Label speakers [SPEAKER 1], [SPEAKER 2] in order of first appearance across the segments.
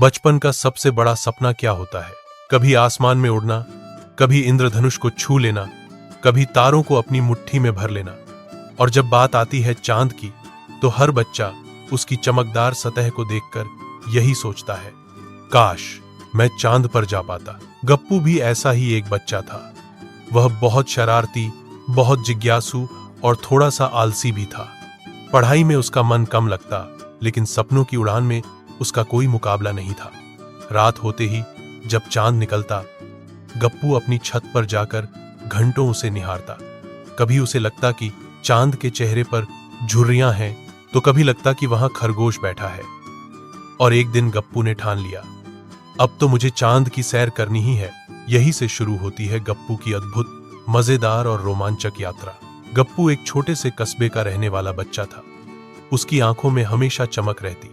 [SPEAKER 1] बचपन का सबसे बड़ा सपना क्या होता है? कभी आसमान में उड़ना, कभी इंद्रधनुष को छू लेना, कभी तारों को अपनी मुट्ठी में भर लेना। और जब बात आती है चांद की, तो हर बच्चा उसकी चमकदार सतह को देखकर यही सोचता है, काश मैं चांद पर जा पाता। गप्पू भी ऐसा ही एक बच्चा था। वह बहुत शरारती, बहुत जिज्ञासु और थोड़ा सा आलसी भी था। पढ़ाई में उसका मन कम लगता, लेकिन सपनों की उड़ान में उसका कोई मुकाबला नहीं था। रात होते ही जब चांद निकलता, गप्पू अपनी छत पर जाकर घंटों उसे निहारता। कभी उसे लगता कि चांद के चेहरे पर झुर्रियां हैं, तो कभी लगता कि वहां खरगोश बैठा है। और एक दिन गप्पू ने ठान लिया, अब तो मुझे चांद की सैर करनी ही है। यही से शुरू होती है गप्पू की अद्भुत, मजेदार और रोमांचक यात्रा। गप्पू एक छोटे से कस्बे का रहने वाला बच्चा था। उसकी आंखों में हमेशा चमक रहती,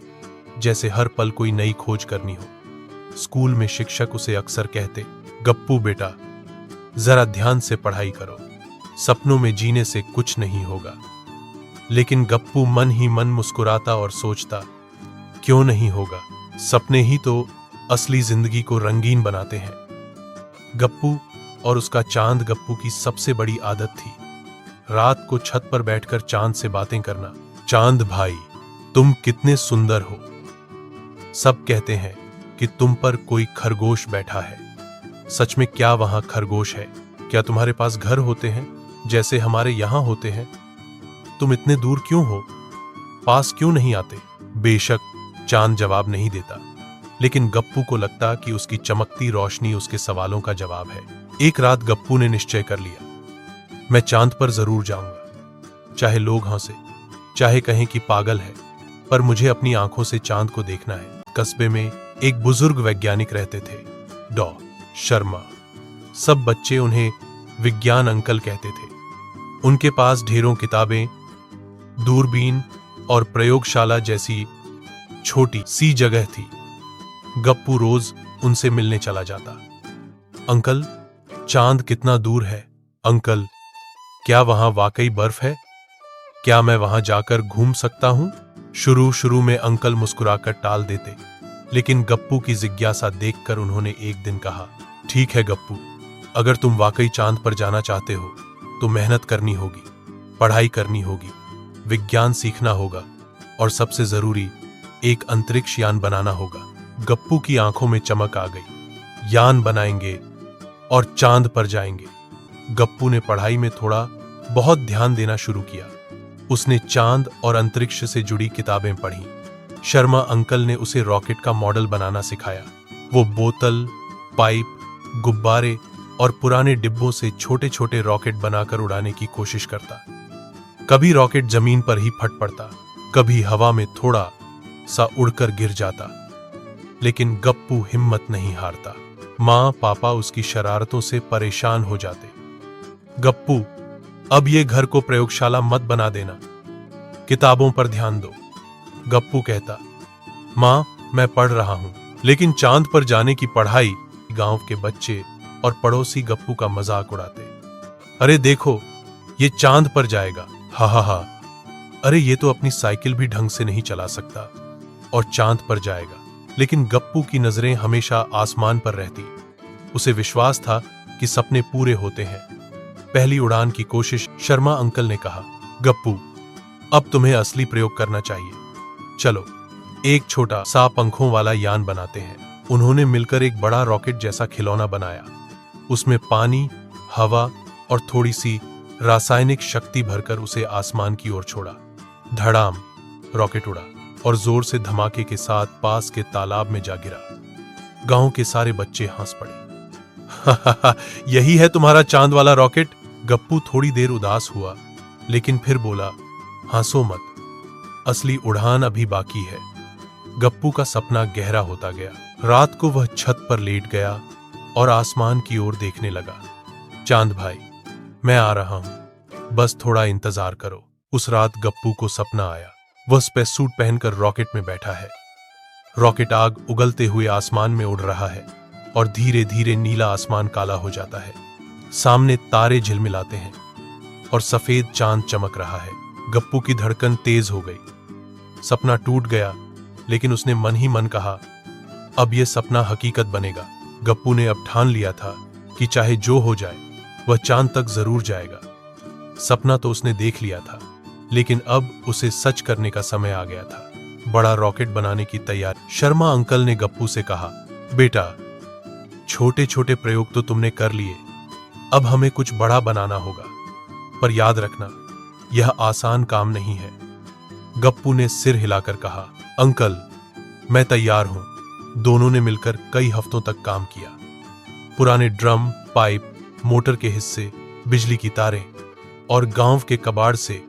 [SPEAKER 1] जैसे हर पल कोई नई खोज करनी हो। स्कूल में शिक्षक उसे अक्सर कहते, गप्पू बेटा, जरा ध्यान से पढ़ाई करो, सपनों में जीने से कुछ नहीं होगा। लेकिन गप्पू मन ही मन मुस्कुराता और सोचता, क्यों नहीं होगा, सपने ही तो असली जिंदगी को रंगीन बनाते हैं। गप्पू और उसका चांद। गप्पू की सबसे बड़ी आदत थी रात को छत पर बैठकर चांद से बातें करना। चांद भाई, तुम कितने सुंदर हो। सब कहते हैं कि तुम पर कोई खरगोश बैठा है। सच में क्या वहां खरगोश है? क्या तुम्हारे पास घर होते हैं जैसे हमारे यहां होते हैं? तुम इतने दूर क्यों हो? पास क्यों नहीं आते? बेशक चांद जवाब नहीं देता, लेकिन गप्पू को लगता कि उसकी चमकती रोशनी उसके सवालों का जवाब है। एक रात गप्पू ने निश्चय कर लिया, मैं चांद पर जरूर जाऊंगा। चाहे लोग हंसे, चाहे कहें कि पागल है, पर मुझे अपनी आंखों से चांद को देखना है। कस्बे में एक बुजुर्ग वैज्ञानिक रहते थे, डॉ शर्मा। सब बच्चे उन्हें विज्ञान अंकल कहते थे। उनके पास ढेरों किताबें, दूरबीन और प्रयोगशाला जैसी छोटी सी जगह थी। गप्पू रोज उनसे मिलने चला जाता। अंकल, चांद कितना दूर है? अंकल, क्या वहां वाकई बर्फ है? क्या मैं वहां जाकर घूम सकता हूं? शुरू में अंकल मुस्कुराकर टाल देते, लेकिन गप्पू की जिज्ञासा देखकर उन्होंने एक दिन कहा, ठीक है गप्पू, अगर तुम वाकई चांद पर जाना चाहते हो तो मेहनत करनी होगी, पढ़ाई करनी होगी, विज्ञान सीखना होगा और सबसे जरूरी एक अंतरिक्ष यान बनाना होगा। गप्पू की आंखों में चमक आ गई। यान बनाएंगे और चांद पर जाएंगे। गप्पू ने पढ़ाई में थोड़ा बहुत ध्यान देना शुरू किया। उसने चांद और अंतरिक्ष से जुड़ी किताबें पढ़ी। शर्मा अंकल ने उसे रॉकेट का मॉडल बनाना सिखाया। वो बोतल, पाइप, गुब्बारे और पुराने डिब्बों से छोटे छोटे रॉकेट बनाकर उड़ाने की कोशिश करता। कभी रॉकेट जमीन पर ही फट पड़ता, कभी हवा में थोड़ा सा उड़कर गिर जाता, लेकिन गप्पू हिम्मत नहीं हारता। माँ पापा उसकी शरारतों से परेशान हो जाते। गप्पू, अब ये घर को प्रयोगशाला मत बना देना, किताबों पर ध्यान दो। गप्पू कहता, माँ मैं पढ़ रहा हूं। लेकिन चांद पर जाने की पढ़ाई। गांव के बच्चे और पड़ोसी गप्पू का मजाक उड़ाते, अरे देखो ये चांद पर जाएगा, हा हा हा। अरे ये तो अपनी साइकिल भी ढंग से नहीं चला सकता और चांद पर जाएगा। लेकिन गप्पू की नजरें हमेशा आसमान पर रहती। उसे विश्वास था कि सपने पूरे होते हैं। पहली उड़ान की कोशिश। शर्मा अंकल ने कहा, गप्पू अब तुम्हें असली प्रयोग करना चाहिए। चलो एक छोटा सा पंखों वाला यान बनाते हैं। उन्होंने मिलकर एक बड़ा रॉकेट जैसा खिलौना बनाया। उसमें पानी, हवा और थोड़ी सी रासायनिक शक्ति भरकर उसे आसमान की ओर छोड़ा। धड़ाम, रॉकेट उड़ा और जोर से धमाके के साथ पास के तालाब में जा गिरा। गांव के सारे बच्चे हंस पड़े। यही है तुम्हारा चांद वाला रॉकेट? गप्पू थोड़ी देर उदास हुआ, लेकिन फिर बोला, हंसो मत, असली उड़ान अभी बाकी है। गप्पू का सपना गहरा होता गया। रात को वह छत पर लेट गया और आसमान की ओर देखने लगा। चांद भाई, मैं आ रहा हूं, बस थोड़ा इंतजार करो। उस रात गप्पू को सपना आया, वह स्पेस सूट पहनकर रॉकेट में बैठा है। रॉकेट आग उगलते हुए आसमान में उड़ रहा है और धीरे धीरे नीला आसमान काला हो जाता है। सामने तारे झिलमिलाते हैं और सफेद चांद चमक रहा है। गप्पू की धड़कन तेज हो गई। सपना टूट गया, लेकिन उसने मन ही मन कहा, अब यह सपना हकीकत बनेगा। गप्पू ने अब ठान लिया था कि चाहे जो हो जाए वह चांद तक जरूर जाएगा। सपना तो उसने देख लिया था, लेकिन अब उसे सच करने का समय आ गया था। बड़ा रॉकेट बनाने की तैयारी। शर्मा अंकल ने गप्पू से कहा, बेटा, छोटे छोटे प्रयोग तो तुमने कर लिए, अब हमें कुछ बड़ा बनाना होगा, पर याद रखना यह आसान काम नहीं है। गप्पू ने सिर हिलाकर कहा, अंकल, मैं तैयार हूं। दोनों ने मिलकर कई हफ्तों तक काम किया। पुराने ड्रम, पाइप, मोटर के हिस्से, बिजली की तारें और गांव के कबाड़ से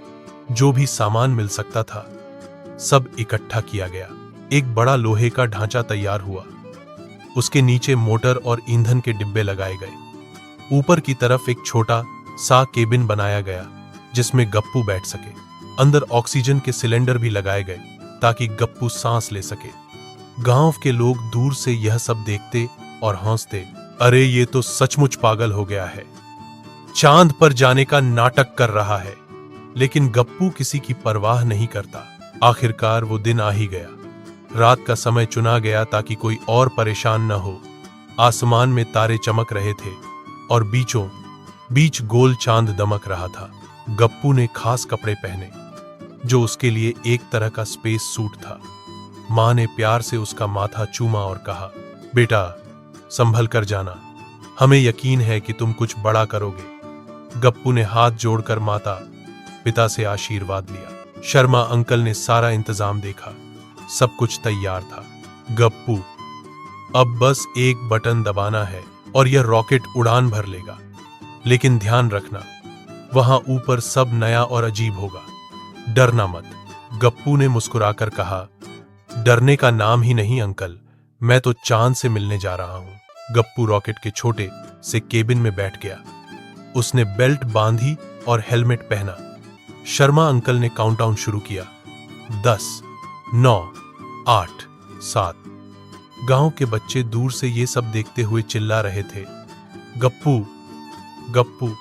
[SPEAKER 1] जो भी सामान मिल सकता था सब इकट्ठा किया गया। एक बड़ा लोहे का ढांचा तैयार हुआ। उसके नीचे मोटर और ईंधन के डिब्बे लगाए गए। ऊपर की तरफ एक छोटा सा केबिन बनाया गया जिसमें गप्पू बैठ सके। अंदर ऑक्सीजन के सिलेंडर भी लगाए गए ताकि गप्पू सांस ले सके। गांव के लोग दूर से यह सब देखते और हंसते, अरे ये तो सचमुच पागल हो गया है, चांद पर जाने का नाटक कर रहा है। लेकिन गप्पू किसी की परवाह नहीं करता। आखिरकार वो दिन आ ही गया। रात का समय चुना गया ताकि कोई और परेशान न हो। आसमान में तारे चमक रहे थे और बीचों बीच गोल चांद दमक रहा था। गप्पू ने खास कपड़े पहने जो उसके लिए एक तरह का स्पेस सूट था। मां ने प्यार से उसका माथा चूमा और कहा, बेटा, संभल कर जाना, हमें यकीन है कि तुम कुछ बड़ा करोगे। गप्पू ने हाथ जोड़कर माता पिता से आशीर्वाद लिया। शर्मा अंकल ने सारा इंतजाम देखा। सब कुछ तैयार था। गप्पू, अब बस एक बटन दबाना है और यह रॉकेट उड़ान भर लेगा। लेकिन ध्यान रखना, वहां ऊपर सब नया और अजीब होगा। डरना मत। गप्पू ने मुस्कुराकर कहा, डरने का नाम ही नहीं अंकल, मैं तो चांद से मिलने जा रहा हूं। गप्पू रॉकेट के छोटे से केबिन में बैठ गया। उसने बेल्ट बांधी और हेलमेट पहना। शर्मा अंकल ने काउंटडाउन शुरू किया। 10, 9, 8, 7। गांव के बच्चे दूर से ये सब देखते हुए चिल्ला रहे थे, गप्पू, गप्पू,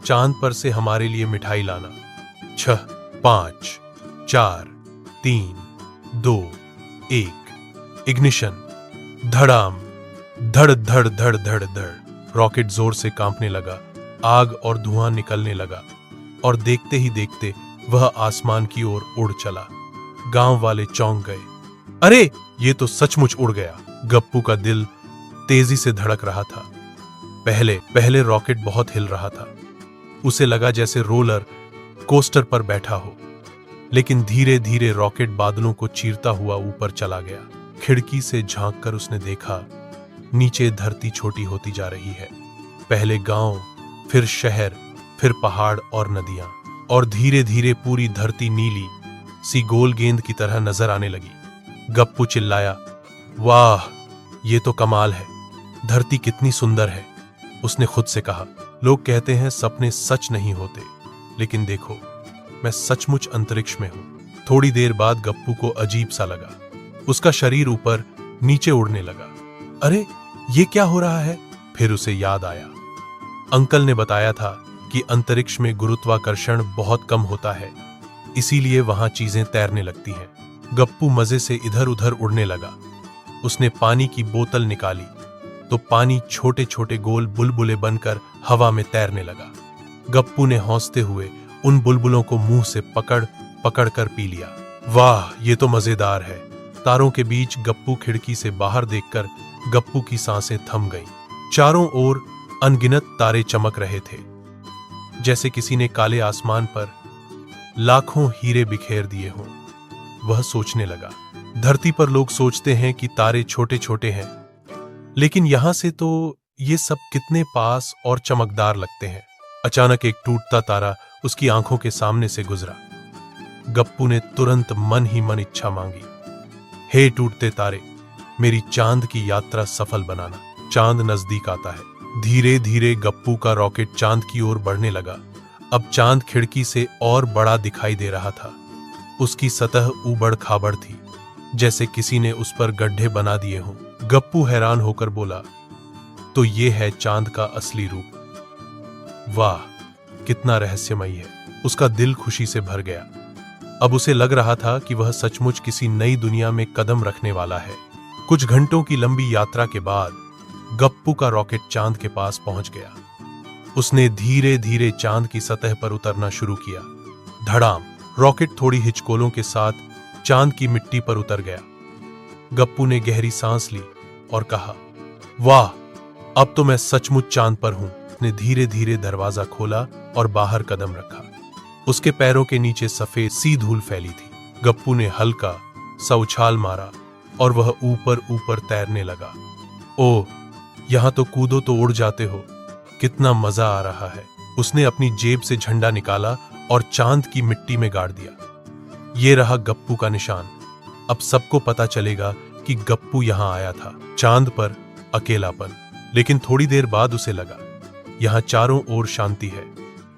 [SPEAKER 1] चांद पर से हमारे लिए मिठाई लाना। 6, 5, 4, 3, 2, 1। इग्निशन। धड़ाम, धड़ धड़ धड़ धड़ धड़। रॉकेट जोर से कांपने लगा। आग और धुआं निकलने लगा और देखते ही देखते वह आसमान की ओर उड़ चला। गांव वाले चौंक गए। अरे, ये तो सचमुच उड़ गया। गप्पू का दिल तेजी से धड़क रहा था। पहले रॉकेट बहुत हिल रहा था। उसे लगा जैसे रोलर कोस्टर पर बैठा हो। लेकिन धीरे धीरे रॉकेट बादलों को चीरता हुआ ऊपर चला गया। खिड़की से झांककर उसने देखा, नीचे धरती छोटी होती जा रही है। पहले गांव, फिर शहर, फिर पहाड़ और नदियां, और धीरे धीरे पूरी धरती नीली सी गोल गेंद की तरह नजर आने लगी। गप्पू चिल्लाया, वाह, ये तो कमाल है, धरती कितनी सुंदर है। उसने खुद से कहा, लोग कहते हैं सपने सच नहीं होते, लेकिन देखो, मैं सचमुच अंतरिक्ष में हूं। थोड़ी देर बाद गप्पू को अजीब सा लगा। उसका शरीर ऊपर नीचे उड़ने लगा। अरे, ये क्या हो रहा है? फिर उसे याद आया, अंकल ने बताया था कि अंतरिक्ष में गुरुत्वाकर्षण बहुत कम होता है, इसीलिए वहां चीजें तैरने लगती हैं। गप्पू मजे से इधर उधर उड़ने लगा। उसने पानी की बोतल निकाली तो पानी छोटे छोटे गोल बुलबुले बनकर हवा में तैरने लगा। गप्पू ने हौंसते हुए उन बुलबुलों को मुंह से पकड़ कर पी लिया। वाह, ये तो मजेदार है। तारों के बीच गप्पू खिड़की से बाहर देखकर गप्पू की सांसें थम गईं। चारों ओर अनगिनत तारे चमक रहे थे, जैसे किसी ने काले आसमान पर लाखों हीरे बिखेर दिए हों। वह सोचने लगा, धरती पर लोग सोचते हैं कि तारे छोटे छोटे हैं, लेकिन यहां से तो ये सब कितने पास और चमकदार लगते हैं। अचानक एक टूटता तारा उसकी आंखों के सामने से गुजरा। गप्पू ने तुरंत मन ही मन इच्छा मांगी, हे टूटते तारे, मेरी चांद की यात्रा सफल बनाना। चांद नजदीक आता है। धीरे धीरे गप्पू का रॉकेट चांद की ओर बढ़ने लगा। अब चांद खिड़की से और बड़ा दिखाई दे रहा था। उसकी सतह ऊबड़ खाबड़ थी, जैसे किसी ने उस पर गड्ढे बना दिए हों। गप्पू हैरान होकर बोला, तो ये है चांद का असली रूप। वाह, कितना रहस्यमयी है। उसका दिल खुशी से भर गया। अब उसे लग रहा था कि वह सचमुच किसी नई दुनिया में कदम रखने वाला है। कुछ घंटों की लंबी यात्रा के बाद गप्पू का रॉकेट चांद के पास पहुंच गया। उसने धीरे धीरे चांद की सतह पर उतरना शुरू किया। धड़ाम, रॉकेट थोड़ी हिचकोलों के साथ चांद की मिट्टी पर उतर गया। गप्पू ने गहरी सांस ली और कहा, वाह, अब तो मैं सचमुच चांद पर हूं। उसने धीरे धीरे दरवाजा खोला और बाहर कदम रखा। उसके पैरों के नीचे सफेद सी धूल फैली थी। गप्पू ने हल्का सा उछाल मारा और वह ऊपर ऊपर तैरने लगा। ओह, यहां तो कूदो तो उड़ जाते हो, कितना मजा आ रहा है। उसने अपनी जेब से झंडा निकाला और चांद की मिट्टी में गाड़ दिया। ये रहा गप्पू का निशान। अब सबको पता चलेगा कि गप्पू यहां आया था। चांद पर अकेलापन, लेकिन थोड़ी देर बाद उसे लगा यहां चारों ओर शांति है।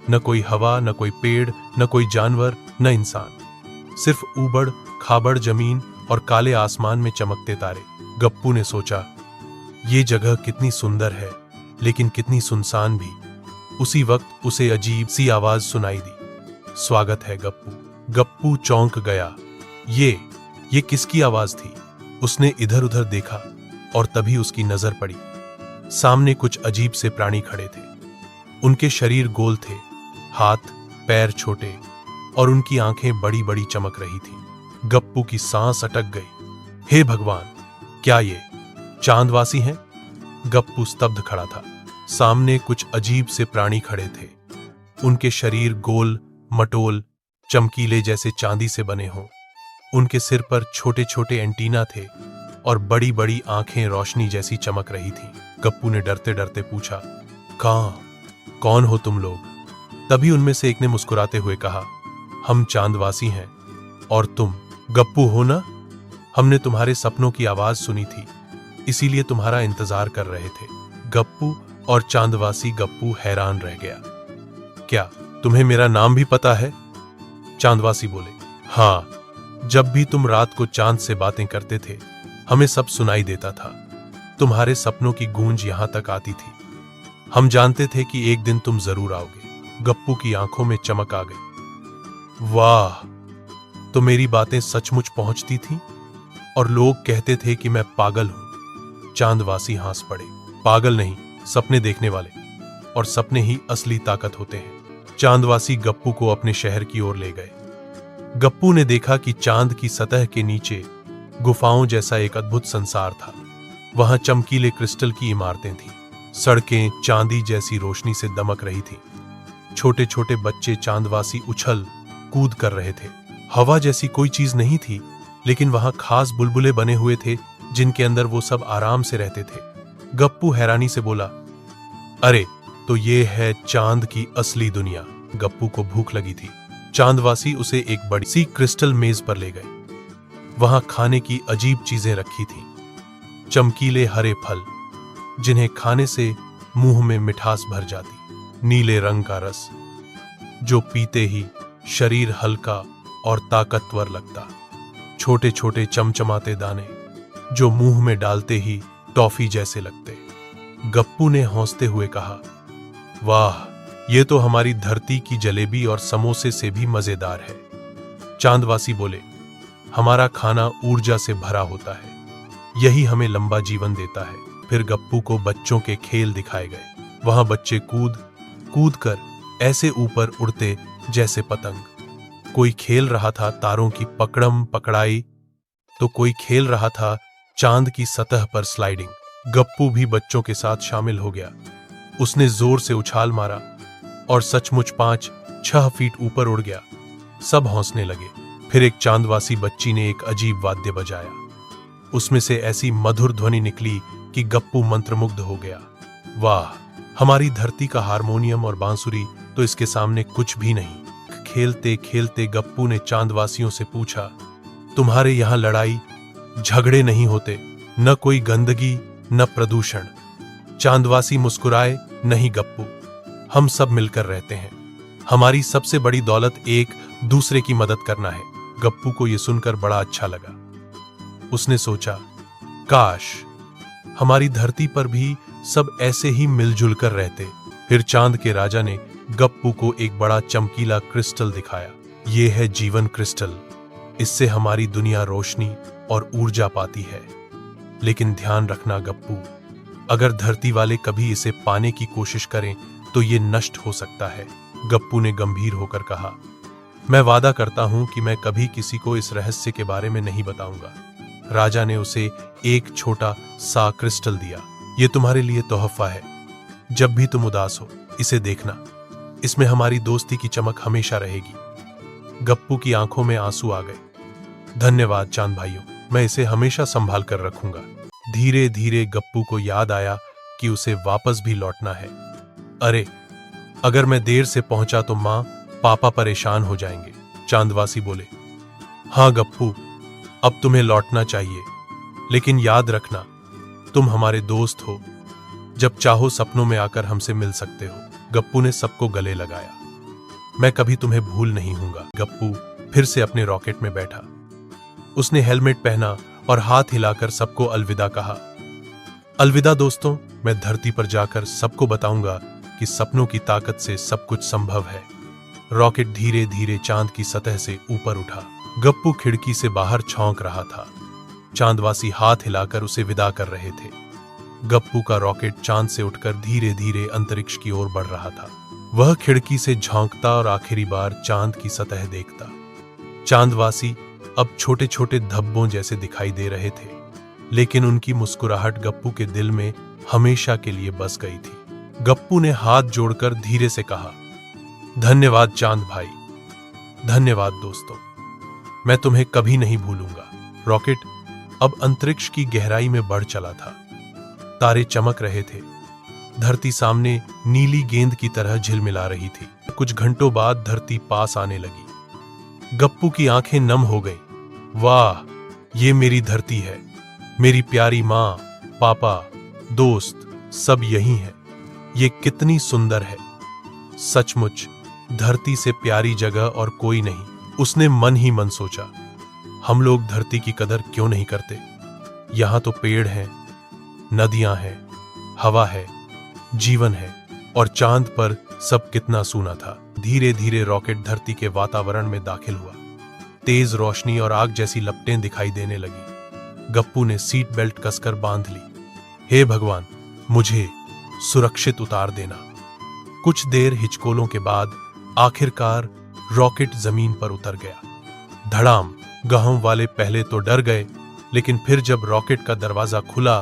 [SPEAKER 1] न कोई हवा, न कोई पेड़, न कोई जानवर, न इंसान। सिर्फ ऊबड़ खाबड़ जमीन और काले आसमान में चमकते तारे। गप्पू ने सोचा, ये जगह कितनी सुंदर है, लेकिन कितनी सुनसान भी। उसी वक्त उसे अजीब सी आवाज सुनाई दी, स्वागत है गप्पू। गप्पू चौंक गया। ये किसकी आवाज थी? उसने इधर उधर देखा और तभी उसकी नजर पड़ी। सामने कुछ अजीब से प्राणी खड़े थे। उनके शरीर गोल थे, हाथ पैर छोटे और उनकी आंखें बड़ी बड़ी चमक रही थीं। गप्पू की सांस अटक गई। हे भगवान, क्या ये चांदवासी हैं? गप्पू स्तब्ध खड़ा था। सामने कुछ अजीब से प्राणी खड़े थे। उनके शरीर गोल मटोल चमकीले जैसे चांदी से बने हों। उनके सिर पर छोटे छोटे एंटीना थे और बड़ी बड़ी आंखें रोशनी जैसी चमक रही थीं। गप्पू ने डरते डरते पूछा, कौन हो तुम लोग? तभी उनमें से एक ने मुस्कुराते हुए कहा, हम चांदवासी हैं। और तुम गप्पू हो ना? हमने तुम्हारे सपनों की आवाज सुनी थी, इसीलिए तुम्हारा इंतजार कर रहे थे। गप्पू और चांदवासी गप्पू हैरान रह गया। क्या तुम्हें मेरा नाम भी पता है? चांदवासी बोले, हाँ, जब भी तुम रात को चांद से बातें करते थे, हमें सब सुनाई देता था। तुम्हारे सपनों की गूंज यहां तक आती थी। हम जानते थे कि एक दिन तुम जरूर आओगे। गप्पू की आंखों में चमक आ गई। वाह, तो मेरी बातें सचमुच पहुंचती थीं और लोग कहते थे कि मैं पागल हूं। चांदवासी हंस पड़े। पागल नहीं, सपने देखने वाले, और सपने ही असली ताकत होते हैं। चांदवासी गप्पू को अपने शहर की ओर ले गए। गप्पू ने देखा कि चांद की सतह के नीचे गुफाओं जैसा एक अद्भुत संसार था। वहां चमकीले क्रिस्टल की इमारतें थीं। सड़कें चांदी जैसी रोशनी से दमक रही थीं। छोटे छोटे बच्चे चांदवासी उछल कूद कर रहे थे। हवा जैसी कोई चीज नहीं थी, लेकिन वहां खास बुलबुले बने हुए थे जिनके अंदर वो सब आराम से रहते थे। गप्पू हैरानी से बोला, अरे, तो ये है चांद की असली दुनिया। गप्पू को भूख लगी थी। चांदवासी उसे एक बड़ी सी क्रिस्टल मेज पर ले गए। वहां खाने की अजीब चीजें रखी थीं। चमकीले हरे फल, जिन्हें खाने से मुंह में मिठास भर जाती। नीले रंग का रस, जो पीते ही शरीर हल्का और ताकतवर लगता। छोटे छोटे चमचमाते दाने, जो मुंह में डालते ही टॉफी जैसे लगते। गप्पू ने हंसते हुए कहा, वाह, ये तो हमारी धरती की जलेबी और समोसे से भी मजेदार है। चांदवासी बोले, हमारा खाना ऊर्जा से भरा होता है, यही हमें लंबा जीवन देता है। फिर गप्पू को बच्चों के खेल दिखाए गए। वहां बच्चे कूद कूद कर ऐसे ऊपर उड़ते जैसे पतंग। कोई खेल रहा था तारों की पकड़म पकड़ाई, तो कोई खेल रहा था चांद की सतह पर स्लाइडिंग। गप्पू भी बच्चों के साथ शामिल हो गया। उसने जोर से उछाल मारा और सचमुच 5-6 फीट ऊपर उड़ गया। सब हंसने लगे। फिर एक चांदवासी बच्ची ने एक अजीब वाद्य बजाया। उसमें से ऐसी मधुर ध्वनि निकली कि गप्पू मंत्रमुग्ध हो गया। वाह, हमारी धरती का हारमोनियम और बांसुरी तो इसके सामने कुछ भी नहीं। खेलते खेलते गप्पू ने चांदवासियों से पूछा, तुम्हारे यहां लड़ाई झगड़े नहीं होते? न कोई गंदगी, न प्रदूषण? चांदवासी मुस्कुराए, नहीं गप्पू, हम सब मिलकर रहते हैं। हमारी सबसे बड़ी दौलत एक दूसरे की मदद करना है। गप्पू को यह सुनकर बड़ा अच्छा लगा। उसने सोचा, काश हमारी धरती पर भी सब ऐसे ही मिलजुल कर रहते। फिर चांद के राजा ने गप्पू को एक बड़ा चमकीला क्रिस्टल दिखाया। यह है जीवन क्रिस्टल। इससे हमारी दुनिया रोशनी और ऊर्जा पाती है। लेकिन ध्यान रखना गप्पू, अगर धरती वाले कभी इसे पाने की कोशिश करें तो ये नष्ट हो सकता है। गप्पू ने गंभीर होकर कहा, मैं वादा करता हूं कि मैं कभी किसी को इस रहस्य के बारे में नहीं बताऊंगा। राजा ने उसे एक छोटा सा क्रिस्टल दिया। ये तुम्हारे लिए तोहफा है। जब भी तुम उदास हो इसे देखना, इसमें हमारी दोस्ती की चमक हमेशा रहेगी। गप्पू की आंखों में आंसू आ गए। धन्यवाद चांद भाइयों, मैं इसे हमेशा संभाल कर रखूंगा। धीरे धीरे गप्पू को याद आया कि उसे वापस भी लौटना है। अरे, अगर मैं देर से पहुंचा तो मां पापा परेशान हो जाएंगे, चांदवासी बोले। हां गप्पू, अब तुम्हें लौटना चाहिए, लेकिन याद रखना तुम हमारे दोस्त हो। जब चाहो सपनों में आकर हमसे मिल सकते हो। गप्पू ने सबको गले लगाया। मैं कभी तुम्हें भूल नहीं हूंगा। गप्पू फिर से अपने रॉकेट में बैठा। उसने हेलमेट पहना और हाथ हिलाकर सबको अलविदा कहा। अलविदा दोस्तों, मैं धरती पर जाकर सबको बताऊंगा कि सपनों की ताकत से सब कुछ संभव है। रॉकेट धीरे धीरे चांद की सतह से ऊपर उठा। गप्पू खिड़की से बाहर छौंक रहा था। चांदवासी हाथ हिलाकर उसे विदा कर रहे थे। गप्पू का रॉकेट चांद से उठकर धीरे धीरे अंतरिक्ष की ओर बढ़ रहा था। वह खिड़की से झांकता और आखिरी बार चांद की सतह देखता। चांदवासी अब छोटे छोटे धब्बों जैसे दिखाई दे रहे थे, लेकिन उनकी मुस्कुराहट गप्पू के दिल में हमेशा के लिए बस गई थी। गप्पू ने हाथ जोड़कर धीरे से कहा, धन्यवाद चांद भाई, धन्यवाद दोस्तों, मैं तुम्हें कभी नहीं भूलूंगा। रॉकेट अब अंतरिक्ष की गहराई में बढ़ चला था। तारे चमक रहे थे। धरती सामने नीली गेंद की तरह झिलमिला रही थी। कुछ घंटों बाद धरती पास आने लगी। गप्पू की आंखें नम हो गईं। वाह, ये मेरी धरती है। मेरी प्यारी माँ, पापा, दोस्त सब यही हैं। ये कितनी सुंदर है। सचमुच धरती से प्यारी जगह और कोई नहीं। उसने मन ही मन सोचा, हम लोग धरती की कदर क्यों नहीं करते। यहां तो पेड़ हैं, नदियां हैं, हवा है, जीवन है, और चांद पर सब कितना सूना था। धीरे धीरे रॉकेट धरती के वातावरण में दाखिल हुआ। तेज रोशनी और आग जैसी लपटें दिखाई देने लगी। गप्पू ने सीट बेल्ट कसकर बांध ली। हे भगवान, मुझे सुरक्षित उतार देना। कुछ देर हिचकोलों के बाद आखिरकार रॉकेट जमीन पर उतर गया। धड़ाम। गांव वाले पहले तो डर गए, लेकिन फिर जब रॉकेट का दरवाजा खुला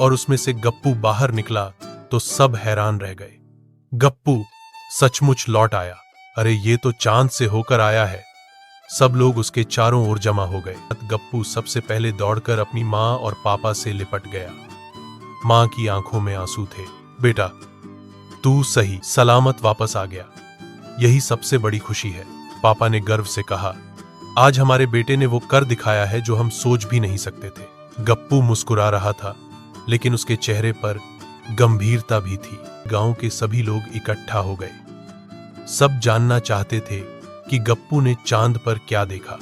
[SPEAKER 1] और उसमें से गप्पू बाहर निकला तो सब हैरान रह गए। गप्पू सचमुच लौट आया। अरे, ये तो चांद से होकर आया है। सब लोग उसके चारों ओर जमा हो गए। गप्पू सबसे पहले दौड़कर अपनी माँ और पापा से लिपट गया। माँ की आंखों में आंसू थे। बेटा, तू सही सलामत वापस आ गया, यही सबसे बड़ी खुशी है। पापा ने गर्व से कहा, आज हमारे बेटे ने वो कर दिखाया है जो हम सोच भी नहीं सकते थे। गप्पू मुस्कुरा रहा था, लेकिन उसके चेहरे पर गंभीरता भी थी। गांव के सभी लोग इकट्ठा हो गए। सब जानना चाहते थे कि गप्पू ने चांद पर क्या देखा।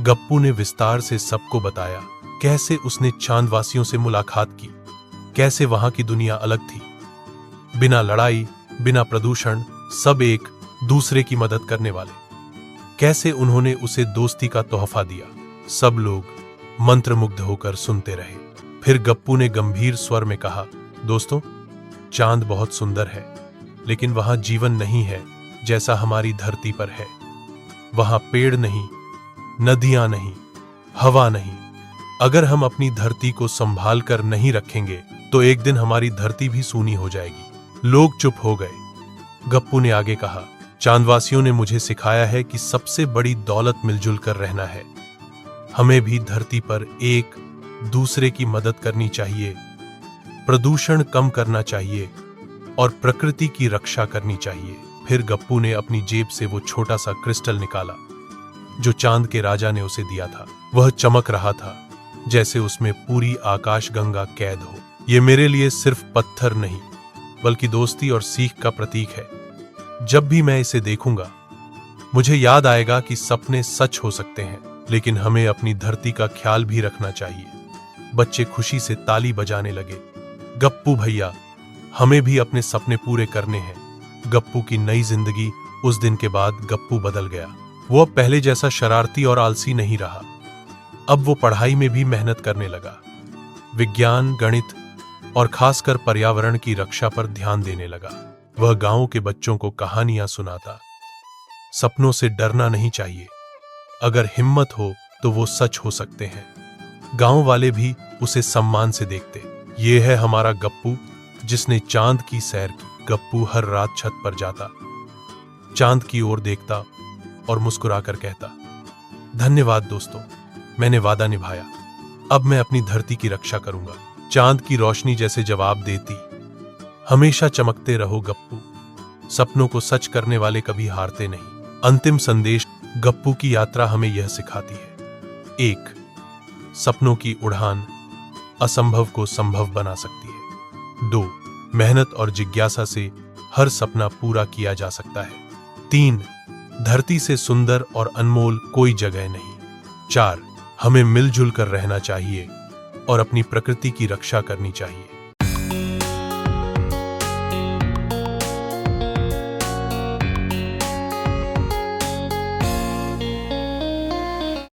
[SPEAKER 1] गप्पू ने विस्तार से सबको बताया, कैसे उसने चांदवासियों से मुलाकात की, कैसे वहां की दुनिया अलग थी, बिना लड़ाई, बिना प्रदूषण, सब एक दूसरे की मदद करने वाले। कैसे उन्होंने उसे दोस्ती का तोहफा दिया। सब लोग मंत्रमुग्ध होकर सुनते रहे। फिर गप्पू ने गंभीर स्वर में कहा, दोस्तों, चांद बहुत सुंदर है, लेकिन वहां जीवन नहीं है जैसा हमारी धरती पर है। वहां पेड़ नहीं, नदियां नहीं, हवा नहीं। अगर हम अपनी धरती को संभाल कर नहीं रखेंगे तो एक दिन हमारी धरती भी सूनी हो जाएगी। लोग चुप हो गए। गप्पू ने आगे कहा, चांदवासियों ने मुझे सिखाया है कि सबसे बड़ी दौलत मिलजुल कर रहना है। हमें भी धरती पर एक दूसरे की मदद करनी चाहिए, प्रदूषण कम करना चाहिए और प्रकृति की रक्षा करनी चाहिए। फिर गप्पू ने अपनी जेब से वो छोटा सा क्रिस्टल निकाला जो चांद के राजा ने उसे दिया था। वह चमक रहा था जैसे उसमें पूरी आकाशगंगा कैद हो। ये मेरे लिए सिर्फ पत्थर नहीं, बल्कि दोस्ती और सीख का प्रतीक है। जब भी मैं इसे देखूंगा मुझे याद आएगा कि सपने सच हो सकते हैं, लेकिन हमें अपनी धरती का ख्याल भी रखना चाहिए। बच्चे खुशी से ताली बजाने लगे। गप्पू भैया, हमें भी अपने सपने पूरे करने हैं। गप्पू की नई जिंदगी। उस दिन के बाद गप्पू बदल गया। वो अब पहले जैसा शरारती और आलसी नहीं रहा। अब वो पढ़ाई में भी मेहनत करने लगा। विज्ञान, गणित और खासकर पर्यावरण की रक्षा पर ध्यान देने लगा। वह गांव के बच्चों को कहानियां सुनाता। सपनों से डरना नहीं चाहिए, अगर हिम्मत हो तो वो सच हो सकते हैं। गांव वाले भी उसे सम्मान से देखते। ये है हमारा गप्पू, जिसने चांद की सैर की। गप्पू हर रात छत पर जाता, चांद की ओर देखता और मुस्कुराकर कहता, धन्यवाद दोस्तों, मैंने वादा निभाया। अब मैं अपनी धरती की रक्षा करूंगा। चांद की रोशनी जैसे जवाब देती, हमेशा चमकते रहो गप्पू, सपनों को सच करने वाले कभी हारते नहीं। अंतिम संदेश गप्पू की यात्रा हमें यह सिखाती है। 1. सपनों की उड़ान असंभव को संभव बना सकती है। 2. मेहनत और जिज्ञासा से हर सपना पूरा किया जा सकता है। 3. धरती से सुंदर और अनमोल कोई जगह नहीं। 4. हमें मिलजुल कर रहना चाहिए और अपनी प्रकृति की रक्षा करनी चाहिए।